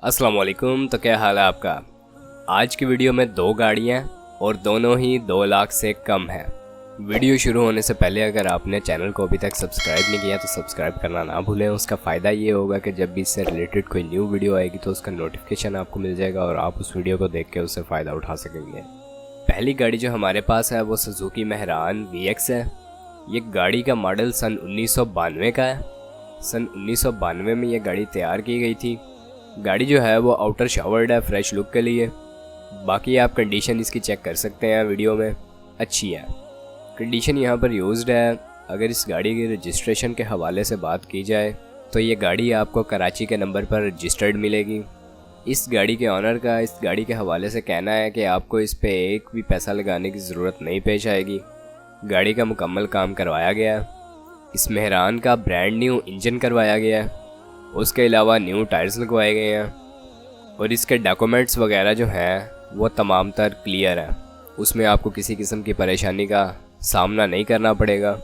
अस्सलाम वालेकुम। तो क्या हाल है आपका। आज की वीडियो में दो गाड़ियाँ और दोनों ही 2 लाख से कम है। वीडियो शुरू होने से पहले अगर आपने चैनल को अभी तक सब्सक्राइब नहीं किया तो सब्सक्राइब करना ना भूलें। उसका फ़ायदा ये होगा कि जब भी इससे रिलेटेड कोई न्यू वीडियो आएगी तो उसका नोटिफिकेशन आपको मिल जाएगा और आप उस वीडियो को देख के उससे फ़ायदा उठा सकेंगे। पहली गाड़ी जो हमारे पास है वो सुजुकी मेहरान VX है। ये गाड़ी का मॉडल सन 1992 का है। सन 1992 में ये गाड़ी तैयार की गई थी। गाड़ी जो है वो आउटर शावर्ड है फ्रेश लुक के लिए। बाकी आप कंडीशन इसकी चेक कर सकते हैं वीडियो में, अच्छी है कंडीशन यहाँ पर यूज्ड है। अगर इस गाड़ी के रजिस्ट्रेशन के हवाले से बात की जाए तो ये गाड़ी आपको कराची के नंबर पर रजिस्टर्ड मिलेगी। इस गाड़ी के ऑनर का इस गाड़ी के हवाले से कहना है कि आपको इस पे एक भी पैसा लगाने की ज़रूरत नहीं पेश आएगी। गाड़ी का मुकम्मल काम करवाया गया है। इस मेहरान का ब्रांड न्यू इंजन करवाया गया है। उसके अलावा न्यू टायर्स लगवाए गए हैं और इसके डॉक्यूमेंट्स वगैरह जो हैं वो तमाम तर क्लियर है। उसमें आपको किसी किस्म की परेशानी का सामना नहीं करना पड़ेगा।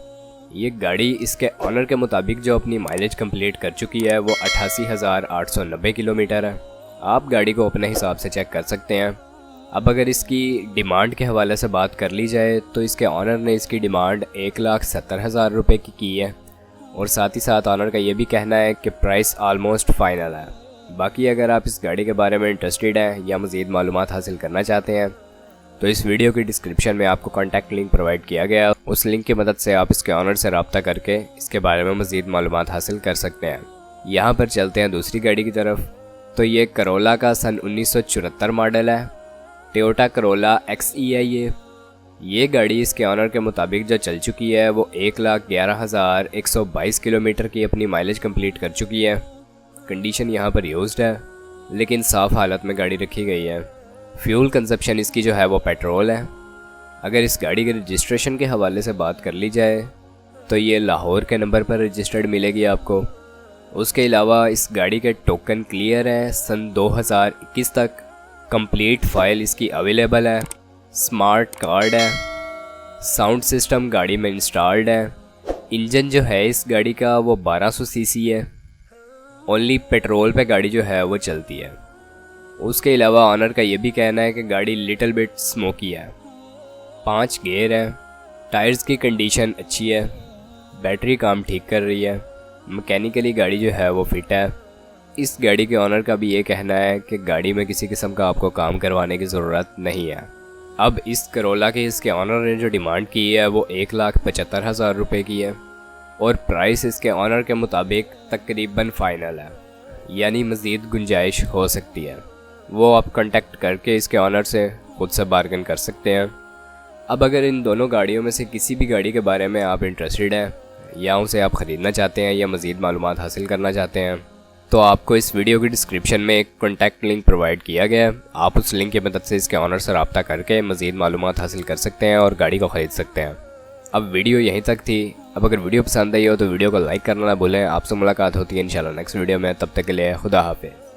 ये गाड़ी इसके ऑनर के मुताबिक जो अपनी माइलेज कंप्लीट कर चुकी है वो 88,890 किलोमीटर है। आप गाड़ी को अपने हिसाब से चेक कर सकते हैं। अब अगर इसकी डिमांड के हवाले से बात कर ली जाए तो इसके ऑनर ने इसकी डिमांड 1,70,000 रुपये की है और साथ ही साथ ऑनर का ये भी कहना है कि प्राइस आलमोस्ट फाइनल है। बाकी अगर आप इस गाड़ी के बारे में इंटरेस्टेड हैं या मज़ीद मालूमात हासिल करना चाहते हैं तो इस वीडियो की डिस्क्रिप्शन में आपको कॉन्टैक्ट लिंक प्रोवाइड किया गया है। उस लिंक की मदद से आप इसके ऑनर से रब्ता करके इसके बारे में मज़ीद मालूमात हासिल कर सकते हैं। यहाँ पर चलते हैं दूसरी गाड़ी की तरफ। तो ये करोला का सन 1974 मॉडल है। टोयोटा करोला XE है। ये गाड़ी इसके ऑनर के मुताबिक जो चल चुकी है वो 1,11,122 किलोमीटर की अपनी माइलेज कंप्लीट कर चुकी है। कंडीशन यहाँ पर यूज्ड है लेकिन साफ़ हालत में गाड़ी रखी गई है। फ्यूल कंजप्शन इसकी जो है वो पेट्रोल है। अगर इस गाड़ी के रजिस्ट्रेशन के हवाले से बात कर ली जाए तो ये लाहौर के नंबर पर रजिस्टर्ड मिलेगी आपको। उसके अलावा इस गाड़ी के टोकन क्लियर है सन 2021 तक। कंप्लीट फाइल इसकी अवेलेबल है। स्मार्ट कार्ड है। साउंड सिस्टम गाड़ी में इंस्टॉल्ड है। इंजन जो है इस गाड़ी का वो 1200 सीसी है। ओनली पेट्रोल पे गाड़ी जो है वो चलती है। उसके अलावा ऑनर का ये भी कहना है कि गाड़ी लिटिल बिट स्मोकी है। 5 गियर है। टायर्स की कंडीशन अच्छी है। बैटरी काम ठीक कर रही है। मैकेनिकली गाड़ी जो है वो फिट है। इस गाड़ी के ऑनर का भी ये कहना है कि गाड़ी में किसी किस्म का आपको काम करवाने की ज़रूरत नहीं है। अब इस करोला के इसके ऑनर ने जो डिमांड की है वो 1,75,000 रुपये की है और प्राइस इसके ऑनर के मुताबिक तकरीबन फ़ाइनल है, यानी मज़ीद गुंजाइश हो सकती है। वो आप कांटेक्ट करके इसके ऑनर से खुद से बार्गेन कर सकते हैं। अब अगर इन दोनों गाड़ियों में से किसी भी गाड़ी के बारे में आप इंटरेस्टेड हैं या उसे आप ख़रीदना चाहते हैं या मज़ीद मालूमात हासिल करना चाहते हैं तो आपको इस वीडियो की डिस्क्रिप्शन में एक कॉन्टैक्ट लिंक प्रोवाइड किया गया है। आप उस लिंक की मदद से इसके ऑनर से रब्ता करके मज़ीद मालूमात हासिल कर सकते हैं और गाड़ी को ख़रीद सकते हैं। अब वीडियो यहीं तक थी। अब अगर वीडियो पसंद आई हो तो वीडियो को लाइक करना ना भूलें। आपसे मुलाकात होती है इंशाल्लाह नेक्स्ट वीडियो में। तब तक के लिए खुदा हाफिज़।